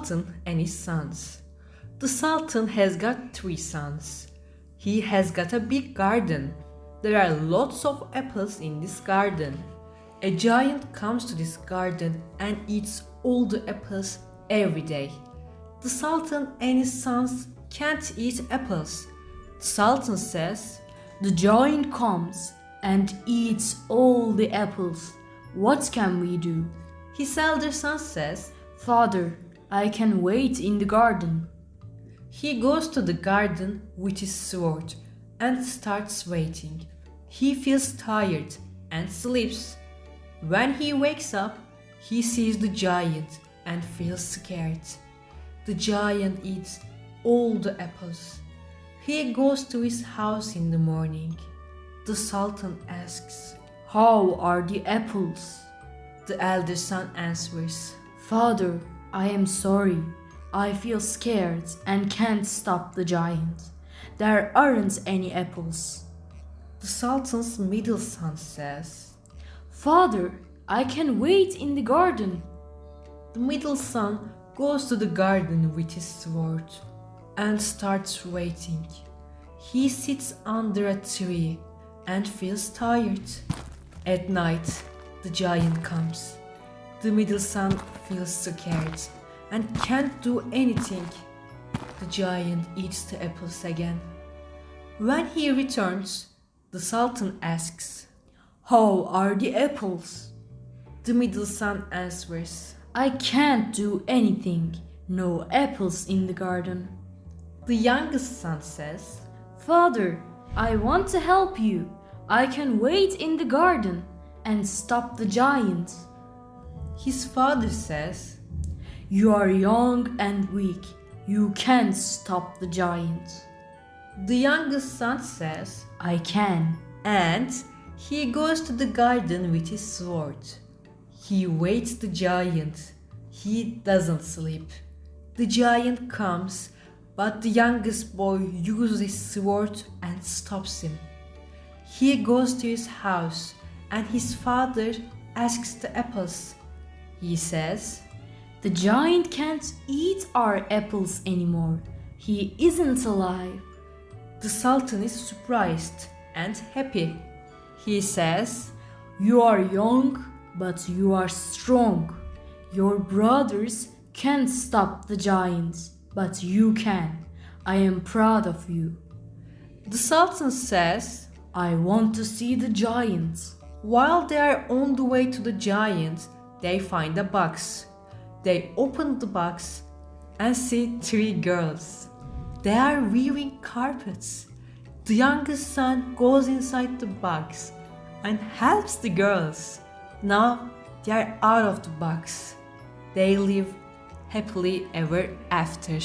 Sultan and His Sons. The Sultan has got 3 sons. He has got a big garden. There are lots of apples in this garden. A giant comes to this garden and eats all the apples every day. The Sultan and his sons can't eat apples. The Sultan says, "The giant comes and eats all the apples. What can we do?" His elder son says, "Father, I can wait in the garden." He goes to the garden with his sword and starts waiting. He feels tired and sleeps. When he wakes up, he sees the giant and feels scared. The giant eats all the apples. He goes to his house in the morning. The Sultan asks, "How are the apples?" The elder son answers, "Father, I am sorry. I feel scared and can't stop the giant. There aren't any apples." The Sultan's middle son says, "Father, I can wait in the garden." The middle son goes to the garden with his sword and starts waiting. He sits under a tree and feels tired. At night, the giant comes. The middle son feels scared and can't do anything. The giant eats the apples again. When he returns, the Sultan asks, "How are the apples?" The middle son answers, "I can't do anything. No apples in the garden." The youngest son says, "Father, I want to help you. I can wait in the garden and stop the giant." His father says, "You are young and weak. You can't stop the giant." The youngest son says, "I can." And he goes to the garden with his sword. He waits the giant. He doesn't sleep. The giant comes, but the youngest boy uses his sword and stops him. He goes to his house and his father asks the apples. He says, "The giant can't eat our apples anymore. He isn't alive." The Sultan is surprised and happy. He says, "You are young, but you are strong. Your brothers can't stop the giants, but you can. I am proud of you." The Sultan says, "I want to see the giant." While they are on the way to the giant, they find a box. They open the box and see 3 girls. They are weaving carpets. The youngest son goes inside the box and helps the girls. Now they are out of the box. They live happily ever after.